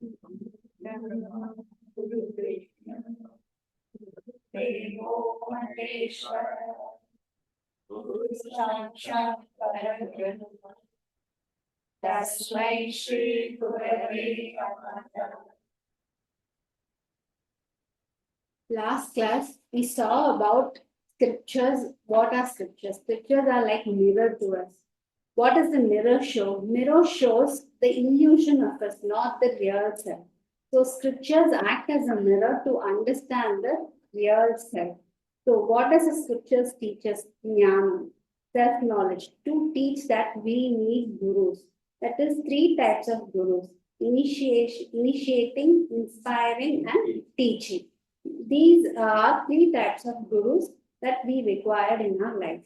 देवो महेश्वर गुरु साक्षात् परब्रह्म तस्मै श्री गुरवे नमः. Last class, we saw about scriptures. What are scriptures? Scriptures are like mirror to us. What does the mirror show? Mirror shows the illusion of us, not the real self. So scriptures act as a mirror to understand the real self. So what does the scriptures teach us? Jnana, self-knowledge. To teach that we need gurus. That is three types of gurus. Initiating, inspiring, and teaching. These are three types of gurus that we require in our life.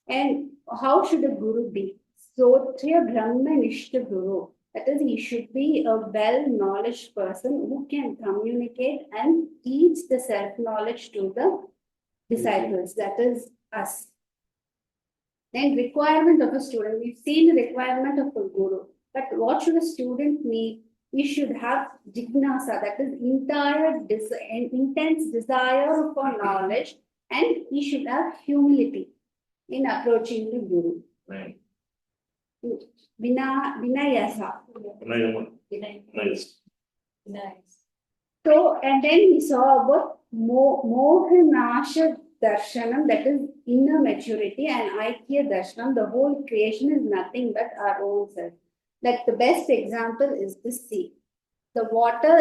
And how should a guru be? So, Brahmanishta Guru. That is, he should be a well-knowledge person who can communicate and teach the self-knowledge to the disciples. That is us. Then requirement of a student. We've seen the requirement of a guru. But what should a student need? We should have jignasa, that is intense desire for knowledge, and he should have humility in approaching the guru. Right. Vinayasa. Nice. So, and then we saw about Mohanasha Darshanam, that is inner maturity, and Aikya Darshanam, the whole creation is nothing but our own self. Like the best example is the sea. The water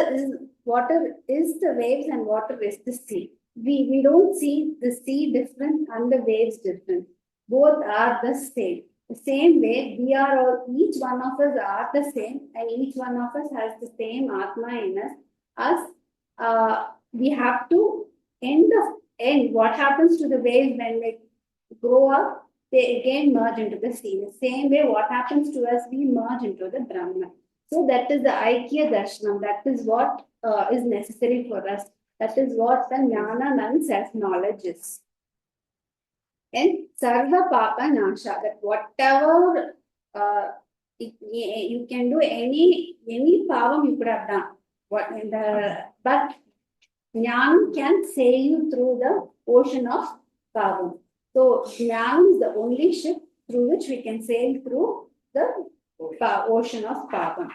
is the waves and water is the sea. We don't see the sea different and the waves different. Both are the same. The same way, we are all, each one of us are the same, and each one of us has the same Atma in us. We have to end what happens to the waves when they grow up, they again merge into the sea. The same way, what happens to us, we merge into the Brahman. So that is the Aikya Darshanam. That is what is necessary for us. That is what the Jnana and self-knowledge is. And Sarva Papa Nasha, that whatever you can do, any pavam you could have done. But Jnana can sail you through the ocean of pavam. So Jnana is the only ship through which we can sail through the ocean of pavam.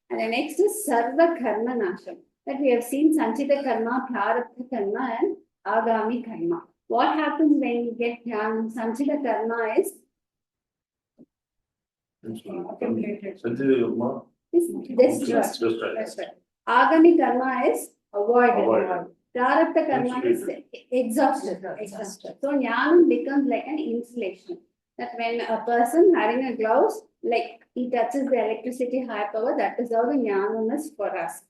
And the next is Sarva Karma Nasham. That we have seen Sanchita Karma, Prarabdha Karma, and Agami Karma. What happens when you get Jnana? Sanchita Karma is destroyed. Agami Karma is avoided. Prarabdha Karma is exhausted. So Jnana becomes like an insulation. That when a person having a gloves, like he touches the electricity high power, that is how the Jnana is for us.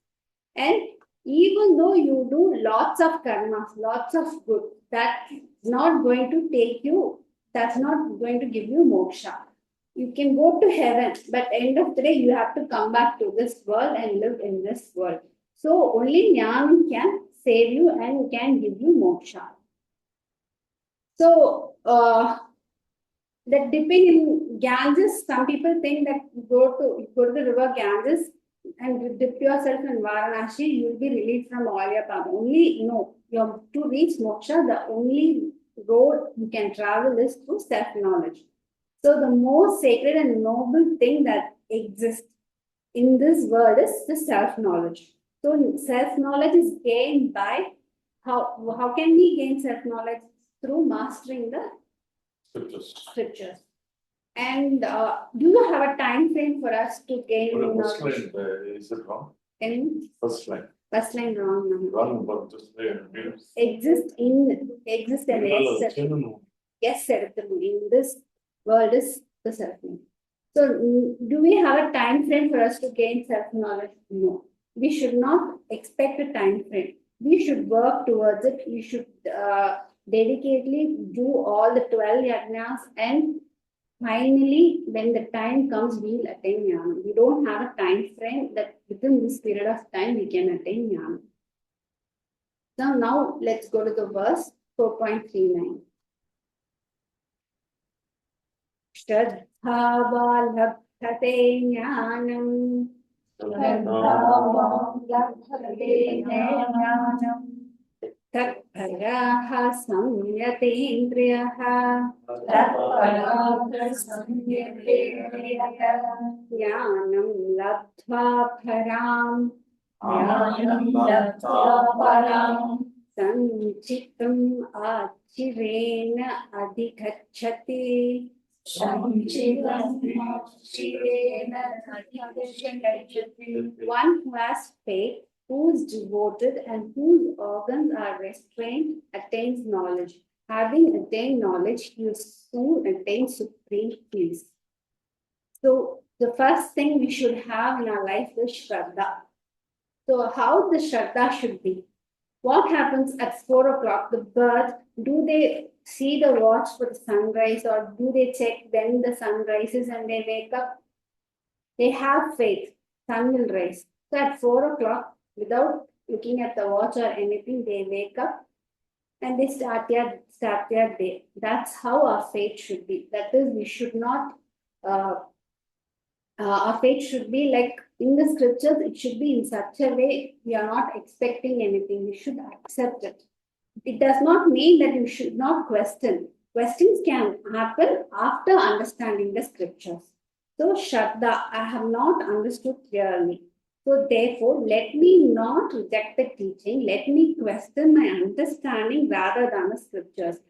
And even though you do lots of karmas, lots of good, that's not going to take you, that's not going to give you moksha. You can go to heaven, but end of the day, you have to come back to this world and live in this world. So only Jnana can save you and can give you moksha. So, that dipping in Ganges, some people think that you go to the river Ganges and dip yourself in Varanasi, you will be relieved from all your karma. To reach moksha, the only road you can travel is through self-knowledge. So the most sacred and noble thing that exists in this world is the self-knowledge. So self-knowledge is gained by how can we gain self-knowledge? Through mastering the scriptures. And do you have a time frame for us to gain knowledge? Is it wrong? First line. First line wrong. Wrong, but just exist and yes, in this world is the self-knowledge. So, do we have a time frame for us to gain self-knowledge? No. We should not expect a time frame. We should work towards it. We should dedicatedly do all the 12 yajnas, and finally, when the time comes, we'll attain jnana. We don't have a time frame that within this period of time we can attain jnana. So now let's go to the verse 4.39. Shraddhava labdhate jnanam तत्पराः संयतेन्द्रियः ज्ञानं लब्ध्वा पराम् सञ्चितम् आचिरेण अधिगच्छति. One who has faith, who is devoted, and whose organs are restrained, attains knowledge. Having attained knowledge, he will soon attain supreme peace. So, the first thing we should have in our life is Shraddha. So, how the Shraddha should be? What happens at 4 o'clock? The birds, do they see the watch for the sunrise, or do they check when the sun rises and they wake up? They have faith, sun will rise. So at 4 o'clock, without looking at the watch or anything, they wake up and they start their day. That's how our faith should be. That is, we should not, our faith should be like in the scriptures, it should be in such a way we are not expecting anything. We should accept it. It does not mean that you should not question. Questions can happen after understanding the scriptures. So, Shraddha, I have not understood clearly. So, therefore, let me not reject the teaching. Let me question my understanding rather than the scriptures.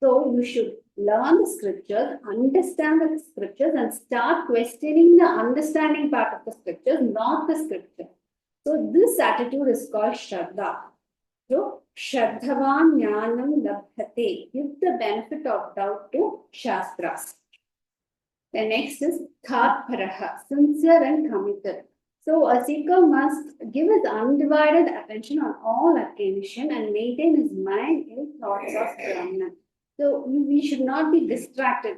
So, you should learn the scriptures, understand the scriptures, and start questioning the understanding part of the scriptures, not the scripture. So, this attitude is called Shraddha. So, Shraddhavan Jnanam Labhate. Give the benefit of doubt to Shastras. The next is Tharparaha, sincere and committed. So, a seeker must give his undivided attention on all occasion and maintain his mind in thoughts of Brahman. So, we should not be distracted.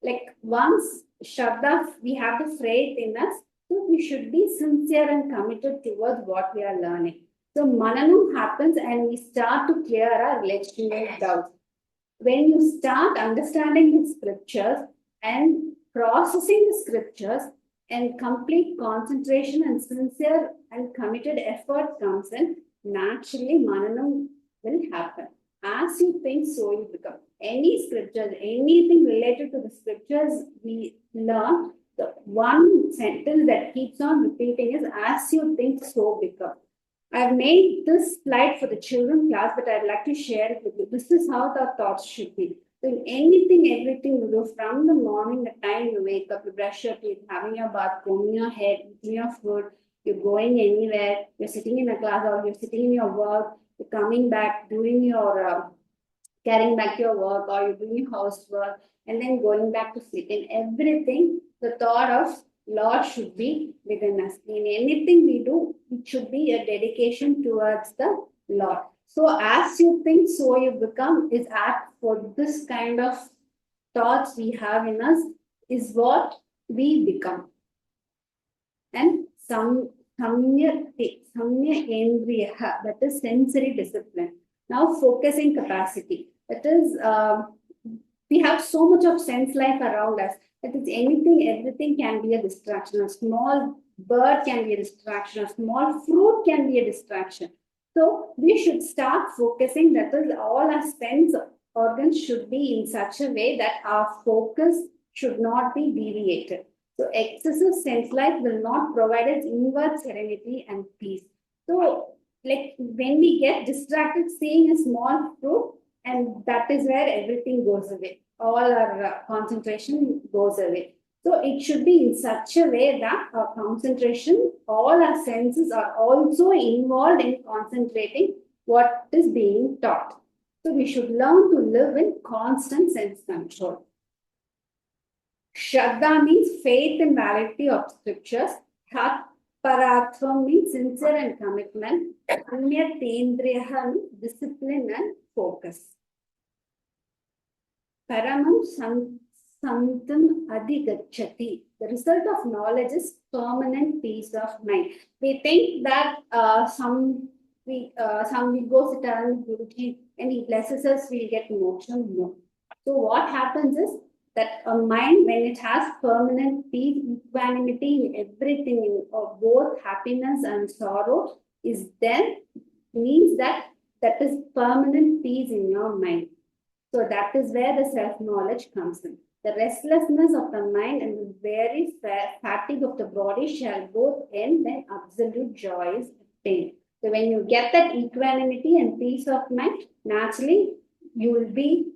Like once Shraddha, we have the faith in us, so we should be sincere and committed towards what we are learning. So Mananam happens and we start to clear our legitimate doubts. When you start understanding the scriptures and processing the scriptures, and complete concentration and sincere and committed effort comes in, naturally Mananam will happen. As you think, so you become. Any scriptures, anything related to the scriptures we learn, the one sentence that keeps on repeating is, as you think, so become. I've made this slide for the children class, but I'd like to share it with you. This is how the thoughts should be. So anything, everything you do from the morning, the time you wake up, you brush your teeth, having your bath, combing your hair, eating your food, you're going anywhere, you're sitting in a class or you're sitting in your work, you're coming back, doing your, carrying back your work, or you're doing your housework, and then going back to sleep. In everything, the thought of Lord should be within us. In anything we do, it should be a dedication towards the Lord. So as you think, so you become is apt for this kind of thoughts we have in us is what we become. And samya endriya, that is sensory discipline. Now focusing capacity. That is, we have so much of sense life around us. That is anything, everything can be a distraction. A small bird can be a distraction. A small fruit can be a distraction. So we should start focusing. That is, all our sense organs should be in such a way that our focus should not be deviated. So excessive sense life will not provide us inward serenity and peace. So like when we get distracted seeing a small fruit, and that is where everything goes away. All our concentration goes away. So it should be in such a way that our concentration, all our senses are also involved in concentrating what is being taught. So we should learn to live in constant sense control. Shraddha means faith and validity of scriptures. Parathvam means sincere and commitment. Anyatendriyaha means discipline and focus. Paramam santam adhigacchati. The result of knowledge is permanent peace of mind. We think that some we go sit around Guruji and he blesses us, we'll get moksha. No. So what happens is that a mind, when it has permanent peace, equanimity in everything, of both happiness and sorrow, is then means that that is permanent peace in your mind. So that is where the self-knowledge comes in. The restlessness of the mind and the very fatigue of the body shall both end when absolute joy is attained. So when you get that equanimity and peace of mind, naturally you will be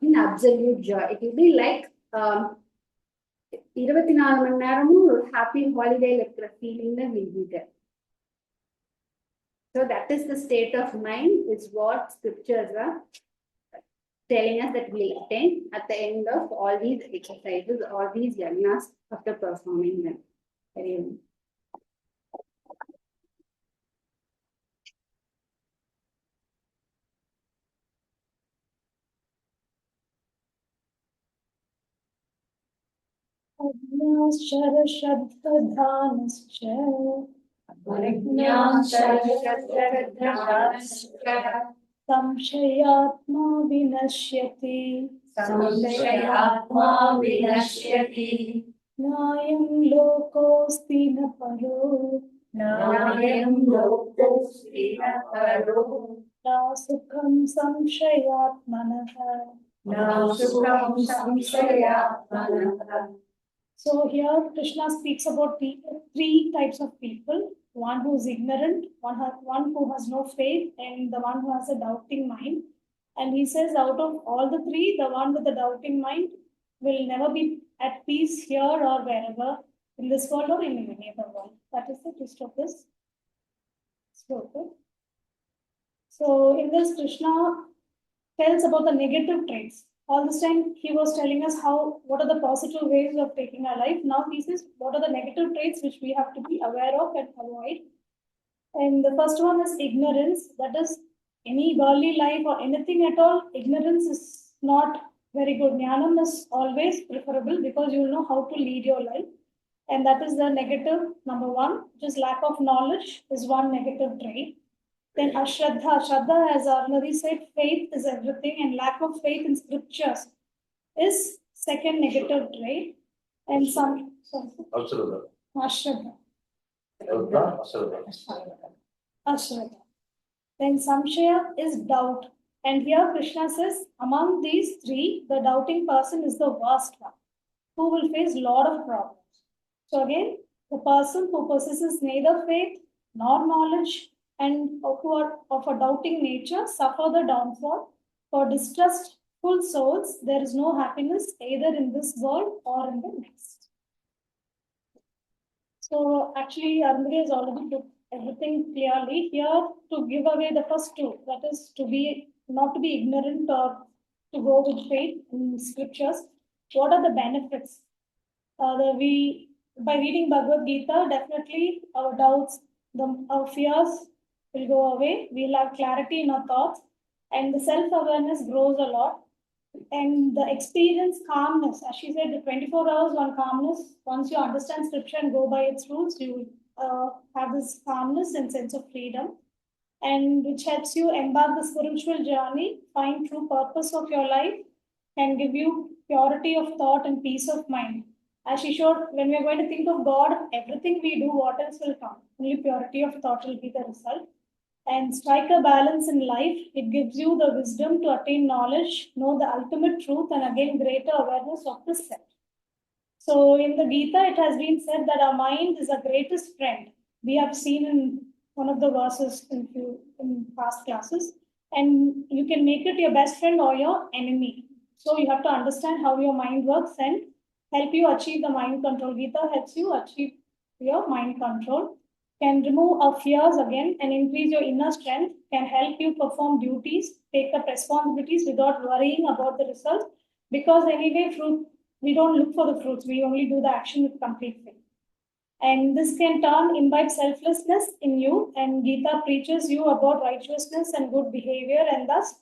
in absolute joy. It will be like 24 மணி நேரமும் ஒரு happy holiday இருக்கிற feeling that will be there. So that is the state of mind, is what scriptures are telling us that we attain at the end of all these exercises, all these yagnas after performing them. Very well. संशयात्मा विनश्यति नायं लोकोऽस्ति न परो न सुखं संशयात्मनः. So here Krishna speaks about three types of people: one who is ignorant, one who has no faith, and the one who has a doubting mind. And he says, out of all the three, the one with the doubting mind will never be at peace here or wherever, in this world or in any other world. That is the gist of this sloka. So in this, Krishna tells about the negative traits. All this time he was telling us what are the positive ways of taking our life. Now he says what are the negative traits which we have to be aware of and avoid. And the first one is ignorance. That is, any worldly life or anything at all, ignorance is not very good. Jnanam is always preferable because you will know how to lead your life. And that is the negative number one. Just lack of knowledge is one negative trait. Then Ashraddha. Shraddha, as Arnari said, faith is everything, and lack of faith in scriptures is second negative trait. And Ashraddha. Ashraddha. Then Samshaya is doubt. And here Krishna says, among these three, the doubting person is the worst one, who will face a lot of problems. So again, the person who possesses neither faith nor knowledge and who are of a doubting nature suffer the downfall. For distrustful souls, there is no happiness either in this world or in the next. So actually, Arundhati has already put everything clearly here to give away the first two. That is, not to be ignorant or to go with faith in scriptures. What are the benefits? By reading Bhagavad Gita, definitely our doubts, our fears will go away. We'll have clarity in our thoughts, and the self-awareness grows a lot. And the experience calmness, as she said, the 24 hours on calmness. Once you understand scripture and go by its rules, you have this calmness and sense of freedom, and which helps you embark the spiritual journey, find true purpose of your life, and give you purity of thought and peace of mind. As she showed, when we are going to think of God, everything we do, what else will come? Only purity of thought will be the result. And strike a balance in life. It gives you the wisdom to attain knowledge, know the ultimate truth, and again greater awareness of the self. So in the Gita, it has been said that our mind is our greatest friend. We have seen in one of the verses in past classes. And you can make it your best friend or your enemy. So you have to understand how your mind works and help you achieve the mind control. Gita helps you achieve your mind control. Can remove our fears again and increase your inner strength, can help you perform duties, take up responsibilities without worrying about the results. Because anyway, we don't look for the fruits, we only do the action with complete faith. And this can imbibe selflessness in you, and Gita preaches you about righteousness and good behavior, and thus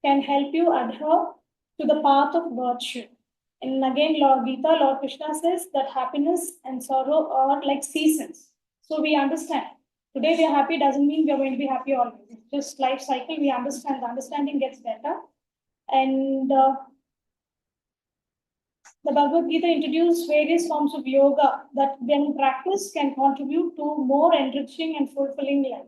can help you adhere to the path of virtue. And again, Lord Krishna says that happiness and sorrow are like seasons. So we understand. Today we are happy doesn't mean we are going to be happy always. It's just life cycle. We understand. The understanding gets better. And the Bhagavad Gita introduced various forms of yoga that, when practiced, can contribute to more enriching and fulfilling life.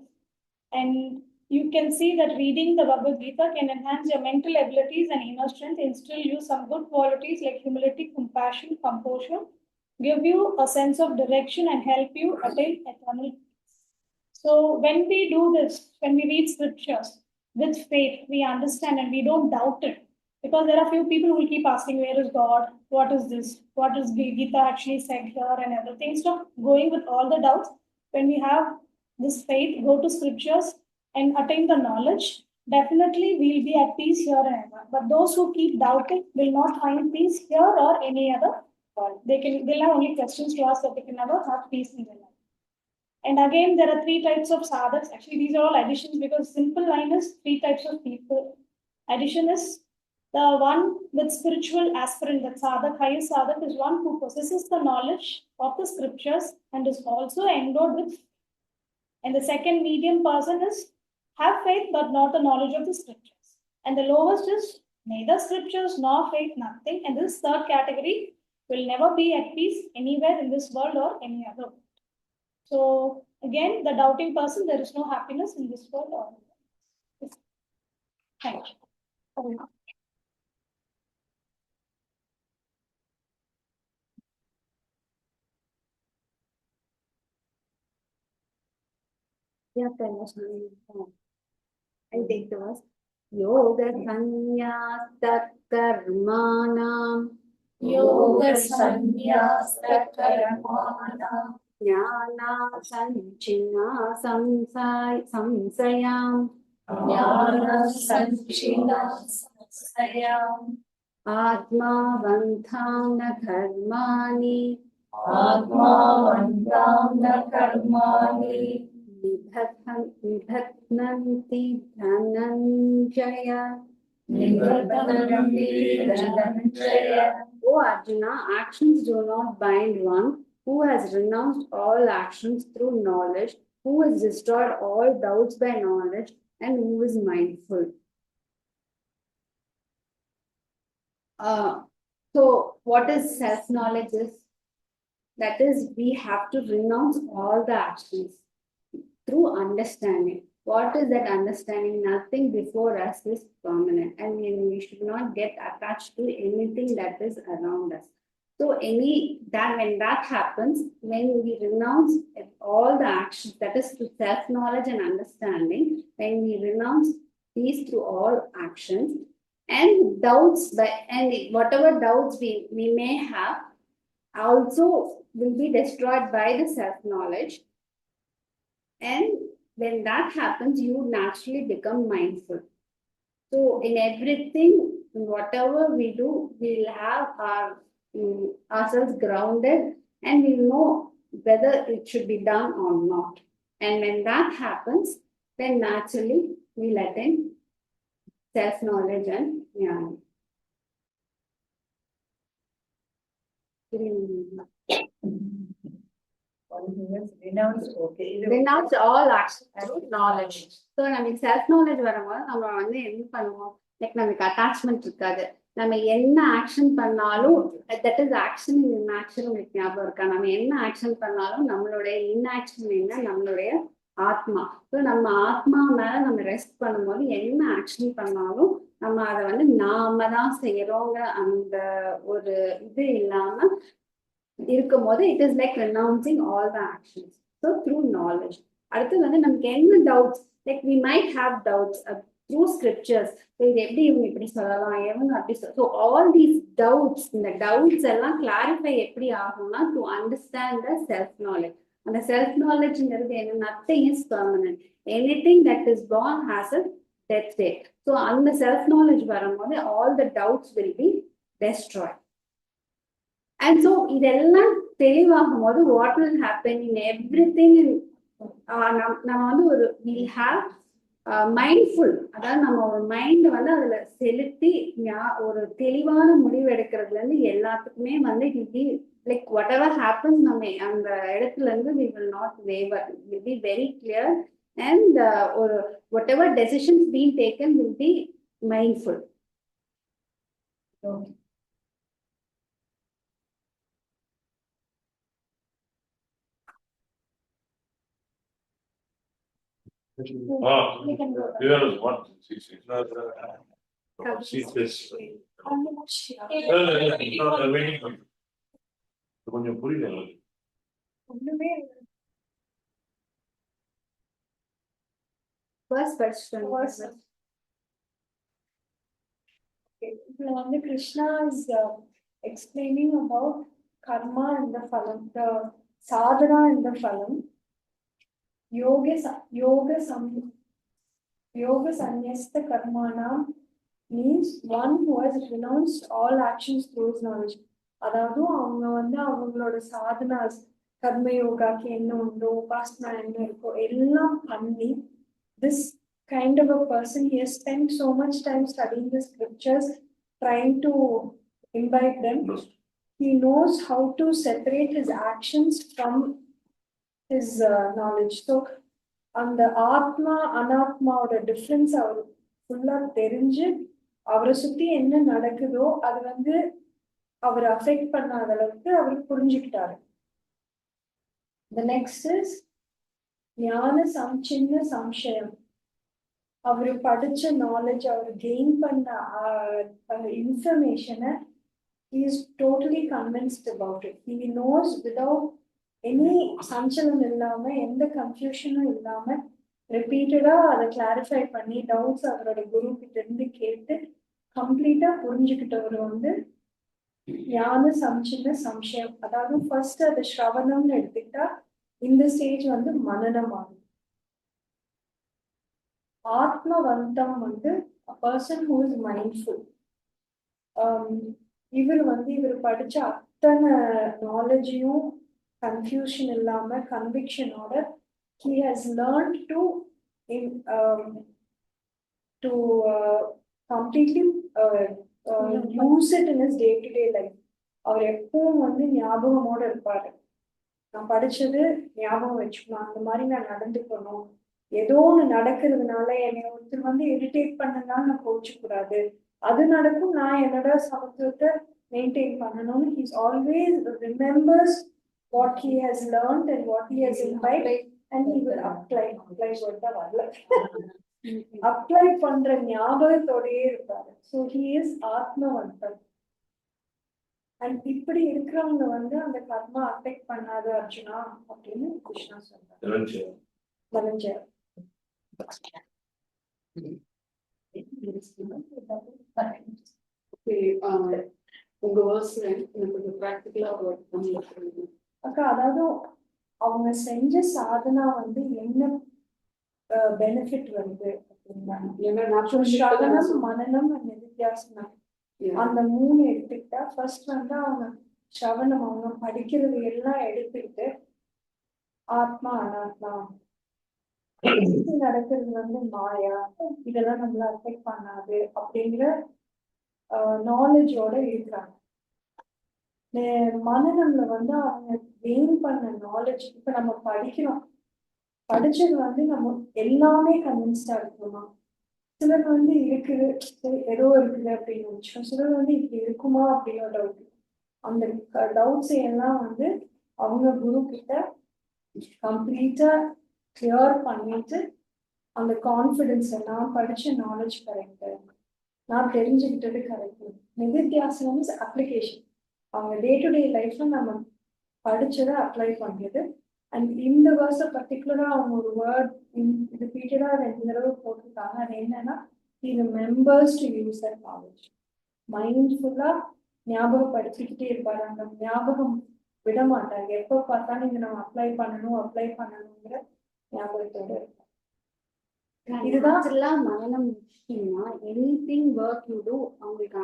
And you can see that reading the Bhagavad Gita can enhance your mental abilities and inner strength, instill you some good qualities like humility, compassion, composure, give you a sense of direction, and help you attain eternal peace. So when we do this, when we read scriptures with faith, we understand and we don't doubt it. Because there are few people who will keep asking, where is God? What is this? What is Gita actually said here and everything? Stop going with all the doubts. When we have this faith, go to scriptures and attain the knowledge, definitely we'll be at peace here and ever. But those who keep doubting will not find peace here or any other world. They'll have only questions to ask, that they can never have peace in their life. And again, there are three types of sadhaks. Actually, these are all additions, because simple line is three types of people. Addition is the one with spiritual aspirant, that sadhak, highest sadhak, is one who possesses the knowledge of the scriptures and is also endowed with. And the second medium person is have faith but not the knowledge of the scriptures. And the lowest is neither scriptures nor faith, nothing. And this third category will never be at peace anywhere in this world or any other world. So again, the doubting person, there is no happiness in this world or in the Thank you. Yeah, I'll take the verse. Yoga Sanyasta Karmanam Yoga Sannyasa Karmana Jnana Sanchina Samsayam Jnana Sanchina Samsayam Atma Vantham Na Karmani Atma Vandam Karmani Nibhatnanti Dhananjaya. Nivartanti Dhananjaya. O Arjuna, actions do not bind one who has renounced all actions through knowledge, who has destroyed all doubts by knowledge, and who is mindful. So, what is self-knowledge is? That is, we have to renounce all the actions through understanding. What is that understanding? Nothing before us is permanent, and we should not get attached to anything that is around us. So when that happens, when we renounce all the actions, that is to self-knowledge and understanding, when we renounce these through all actions, and doubts and whatever doubts we may have also will be destroyed by the self-knowledge. And when that happens, you naturally become mindful. So in everything, whatever we do, we'll have ourselves grounded, and we'll know whether it should be done or not. And when that happens, then naturally we'll attain self-knowledge and jnana. Renounce all actions through knowledge. So நமக்கு self knowledge வரும்போது நம்ம வந்து என்ன பண்ணுவோம், like நமக்கு attachment இருக்காது. நம்ம என்ன ஆக்ஷன் பண்ணாலும், that is action in action. உங்களுக்கு ஞாபகம் இருக்கா? நம்ம என்ன ஆக்ஷன் பண்ணாலும் நம்மளுடைய இன்ஆக்ஷன் என்ன, நம்மளுடைய ஆத்மா. ஸோ நம்ம ஆத்மா மேல நம்ம ரெஸ்ட் பண்ணும்போது என்ன ஆக்ஷன் பண்ணாலும் நம்ம அதை வந்து நாம தான் செய்யறோங்கிற அந்த ஒரு இது இல்லாம இருக்கும்போது it is like renouncing all the actions. So through knowledge. அடுத்து வந்து நமக்கு என்ன doubts, like we might have doubts through scriptures. So இது எப்படி இவங்க இப்படி சொல்லலாம், எவங்க அப்படி ஸோ ஆல் தீஸ் டவுட்ஸ், இந்த டவுட்ஸ் எல்லாம் கிளாரிஃபை எப்படி ஆகும்னா to understand the self knowledge. அந்த செல்ஃப் நாலேஜ்ங்கிறது என்ன, nothing is permanent. Anything that is born has a death day. So அந்த செல்ஃப் நாலேஜ் வரும்போது all the doubts will be destroyed. And so இதெல்லாம் தெளிவாகும் போது what will happen in everything, நம்ம வந்து ஒரு we'll have mindful, அதாவது நம்ம ஒரு மைண்ட் வந்து அதுல செலுத்தி ஒரு தெளிவான முடிவு எடுக்கிறதுல இருந்து எல்லாத்துக்குமே வந்து லைக் வாட் எவர் ஹேப்பன்ஸ் நம்ம அந்த இடத்துல இருந்து we will not waver, will be very clear, and ஒரு whatever decisions being taken will be mindful. We can go back. Here is one. See, this. கொஞ்சம் புரியல எனக்கு. ஒண்ணுமே First question. இதுல வந்து Krishna is explaining about karma and the phalam, the sadhana and the phalam. Yoga sanyasta karmanam means one who has renounced all actions through his knowledge. அதாவது அவங்க வந்து அவங்களோட சாதனாஸ் கர்ம யோகாக்கு என்ன உண்டோ உபாசனா என்ன இருக்கோ எல்லாம் பண்ணி this kind of a person, he has spent so much time studying the scriptures, trying to imbibe them. He knows how to separate his actions from his knowledge. So அந்த ஆத்மா அனாத்மாவோட டிஃபரன்ஸ் அவர் ஃபுல்லா தெரிஞ்சு அவரை சுத்தி என்ன நடக்குதோ அது வந்து அவர் அஃபெக்ட் பண்ணாத அளவுக்கு அவர் புரிஞ்சுக்கிட்டாரு. The next is ஞான சம்சின்ன சம்சயம். அவரு படிச்ச நாலேஜ், அவர் கெயின் பண்ண இன்ஃபர்மேஷனை he is totally convinced about it. He knows without any சஞ்சலம் இல்லாம எந்த கன்ஃபியூஷனும் இல்லாம ரிப்பீட்டடா அதை கிளாரிஃபை பண்ணி டவுட்ஸ் அவரோட குரு கிட்ட இருந்து கேட்டு கம்ப்ளீட்டா புரிஞ்சுக்கிட்டவர் வந்து ஞான சம்சின்ன சம்சயம். அதாவது ஃபர்ஸ்ட் அது ஸ்ரவணம்னு எடுத்துக்கிட்டா இந்த ஸ்டேஜ் வந்து மனனம் ஆகும். ஆத்மவந்தம் வந்து a person who is mindful. இவர் படிச்ச அத்தனை நாலேஜையும் கன்ஃபியூஷன் இல்லாம கன்விக்ஷனோட he has learned to completely use it in his day-to-day life. அவர் எப்பவும் வந்து ஞாபகமோட இருப்பாரு. நான் படிச்சது ஞாபகம் வச்சுக்கணும், அந்த மாதிரி நான் நடந்துக்கணும். ஏதோ ஒண்ணு நடக்கிறதுனால என்னை ஒருத்தர் வந்து இரிட்டேட் பண்ணனால நான் கோவிக்க கூடாது, அது நடக்கும், நான் என்னோட சமத்துவத்தை மெயின்டைன் பண்ணணும். He always remembers what he has learned and what he has imbibed and he will apply வரல apply பண்ற ஞாபகத்தோடயே இருப்பாரு. So he is ஆத்மவந்தன். அண்ட் இப்படி இருக்கிறவங்க வந்து அந்த கர்மா அஃபெக்ட் பண்ணாது அர்ஜுனா அப்படின்னு கிருஷ்ணா சொல்றாரு. உங்க வேர்ஸ்ல கொஞ்சம் பிராக்டிகலா அக்கா, அதாவது அவங்க செஞ்ச சாதனா வந்து என்ன பெனிஃபிட் வருது அப்படின்னா, ஸ்ரவணம் மனனம் நிதித்தியாசனம் அந்த 3 எடுத்துக்கிட்டா ஃபர்ஸ்ட் வந்து அவங்க ஸ்ரவணம் அவங்க படிக்கிறது எல்லாம் எடுத்துக்கிட்டு ஆத்மா அனாத்மா நடக்கிறது வந்து மாயா, இதெல்லாம் நம்மள அஃபெக்ட் பண்ணாது அப்படிங்கிற நாலேஜோட இருக்காங்க. மனநம்ல வந்து அவங்க கெயின் பண்ண நாலேஜ், இப்ப நம்ம படிக்கிறோம், படிச்சது வந்து நம்ம எல்லாமே கன்வின்ஸ்டா இருக்கணுமா? சிலர் வந்து இருக்குது, ஏதோ இருக்குது அப்படின்னு நினைச்சோம். சிலர் வந்து இப்படி இருக்குமா அப்படின்னு டவுட். அந்த டவுட்ஸ் எல்லாம் வந்து அவங்க குரு கிட்ட கம்ப்ளீட்டா கிளியர் பண்ணிட்டு அந்த கான்ஃபிடென்ஸ், நான் படிச்ச நாலேஜ் கரெக்டு, நான் தெரிஞ்சுக்கிட்டது கரெக்டு. நிதித்தியாசனம் இஸ் அப்ளிகேஷன். அவங்க டே டு டே லைஃப்ல நம்ம படிச்சதை அப்ளை பண்றது. அண்ட் இந்த வேர்ஸை பர்டிகுலரா அவங்க ஒரு வேர்ட் ரிப்பீட்டடா 2 தடவை போட்டிருக்காங்க. அது என்னன்னா, he remembers to use that knowledge. மைண்ட்ஃபுல்லா ஞாபகப்படுத்திக்கிட்டே இருப்பாரு. அந்த ஞாபகம் விட மாட்டாங்க. எப்போ பார்த்தாலும் இதை நம்ம அப்ளை பண்ணணுங்கிற ஞாபகத்தோட இருப்பாங்க. இதுதான் மனநம் முக்கியமா. எனிதிங் ஒர்க் யூ டூ அவங்களுக்கு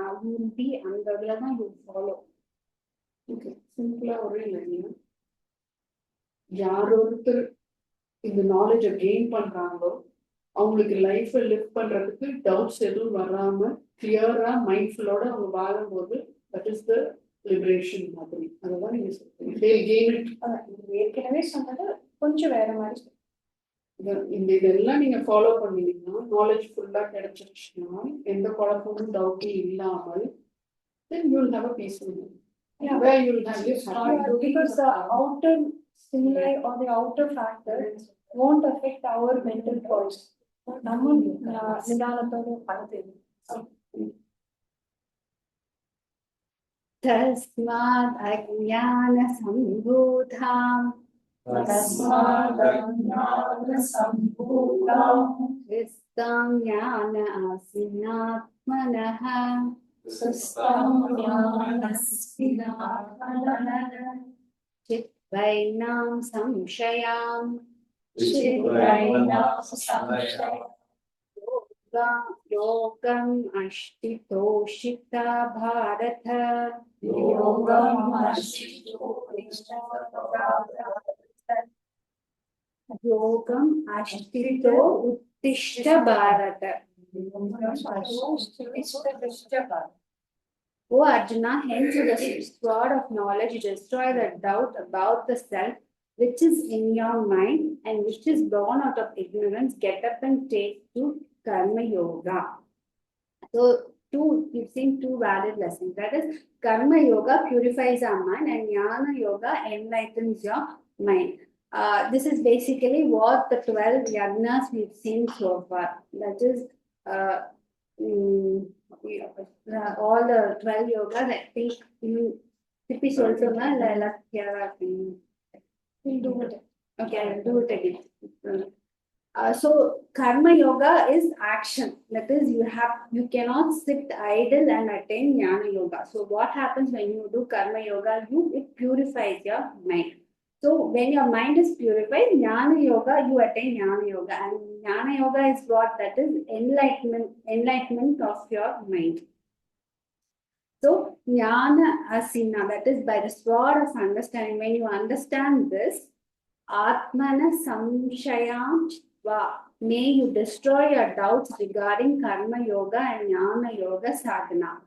அந்த இதுலதான் யூ ஃபாலோ. ஓகே, சிம்பிளா ஒரே இல்லைங்க, யார் ஒருத்தர் இந்த நாலேஜ கெயின் பண்றாங்களோ அவங்களுக்கு லைஃப் லிவ் பண்றதுக்கு டவுட்ஸ் எதுவும் வராம கிளியரா மைண்ட்ஃபுல்லோட அவங்க வாழும்போது தட் இஸ் த லிபரேஷன் மாதிரி. அதுதான் நீங்க சொல்றீங்க. ஏற்கனவே சொன்னது கொஞ்சம் வேற மாதிரி. இதெல்லாம் நீங்க ஃபாலோ பண்ணீங்கன்னா நாலேஜ் ஃபுல்லா கிடைச்சிருச்சுன்னா எந்த குழப்பமும் டவுட்டும் இல்லாமல் then you will have a peaceful life. Yeah, where you will have this because the outer stimuli or the outer factor won't affect our mental choice. ನಮ್ಮ ನಿಧಾನത്തോടെ ಮಾಡ್ತೇವೆ. तस्मात् अज्ञानसम्भूताम् तस्मादज्ञानसम्भूताम् हृस्तं ज्ञान आसीनात्मनः सुस्तं ज्ञानस्मिनात्मनः चित्वैनां संशयाम् चित्वैनां संशयम् योगम् अष्टितोषिता भारत योगम् अष्टितो उत्तिष्ठ Bharat. O Arjuna, hence with the sword of knowledge destroy the doubt about the self which is in your mind and which is born out of ignorance. Get up and take to Karma Yoga. So, you've seen two valid lessons. That is, Karma Yoga purifies our mind and Jnana Yoga enlightens your mind. This is basically what the 12 yagnas we've seen so far. That is, all the 12 yogas, I think, Tipi Soltoma, We'll do it. okay, I'll do it again. So Karma Yoga is action. That is, you cannot sit idle and attain Jnana Yoga. So what happens when you do Karma Yoga? It purifies your mind. So when your mind is purified, Jnana Yoga, you attain Jnana Yoga. And Jnana Yoga is what? That is enlightenment of your mind. So Jnana Asina, that is by the sword of understanding. When you understand this, Atmana Samshayam Chitva, may you destroy your doubts regarding Karma Yoga and Jnana Yoga Sadhana.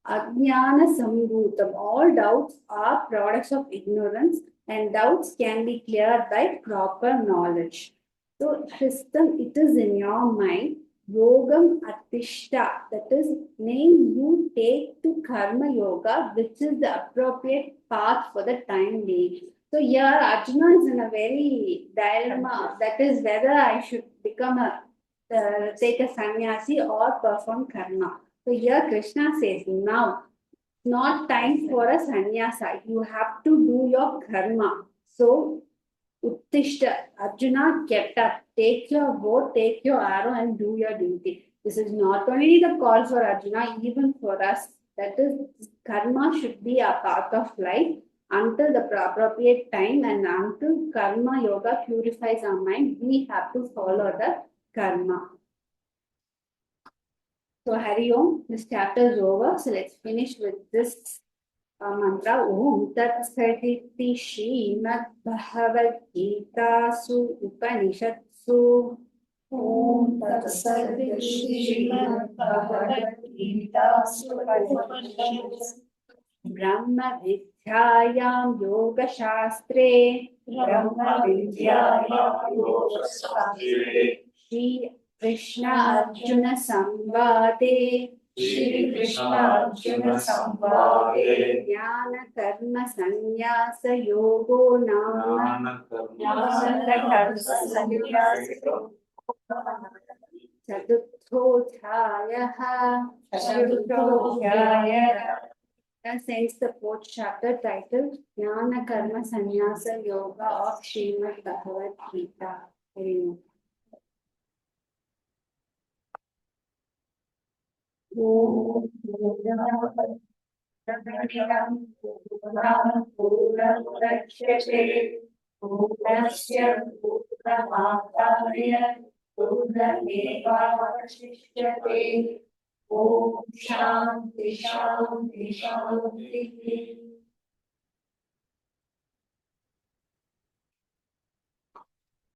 Ajnana Sambhutam, all doubts are products of ignorance and doubts can be cleared by proper knowledge. So, Hristam, it is in your mind. Yogam Atishta, that is, may you take to Karma Yoga, which is the appropriate path for the time being. So here Arjuna is in a very dilemma, that is whether I should become take a sannyasi or perform karma. So here Krishna says, now, not time for a sannyasa. You have to do your karma. So Uttishta, Arjuna, get up, take your bow, take your arrow and do your duty. This is not only the call for Arjuna, even for us. That is, karma should be a part of life until the appropriate time and until Karma Yoga purifies our mind. We have to follow the karma. So Hari Om, this chapter is over. So let's finish with this mantra. Om Tat Saditi Srimad Bhagavad Gita Su Upanishatsu. Om Tat Saditi Srimad Bhagavad Gita Su Upanishatsu Brahma Vidyayam Yoga Shastre. Brahma Vidyayam Yoga Shastre Shri Krishna Arjuna Samvade. Shri Krishna Arjuna Samvade Jnana Karma Sannyasa Yogo Nama Jnana Karma Sannyasa Chatuthodhyayaha. Chatuthodhyayaha. Since the fourth chapter titled Jnana Karma Sannyasa Yoga of Srimad Bhagavad Gita. Hari Om. Om Purnamudachyate Purnasya Purnamādaya Purnamevavasishyate Om Shanti Shanti Shanti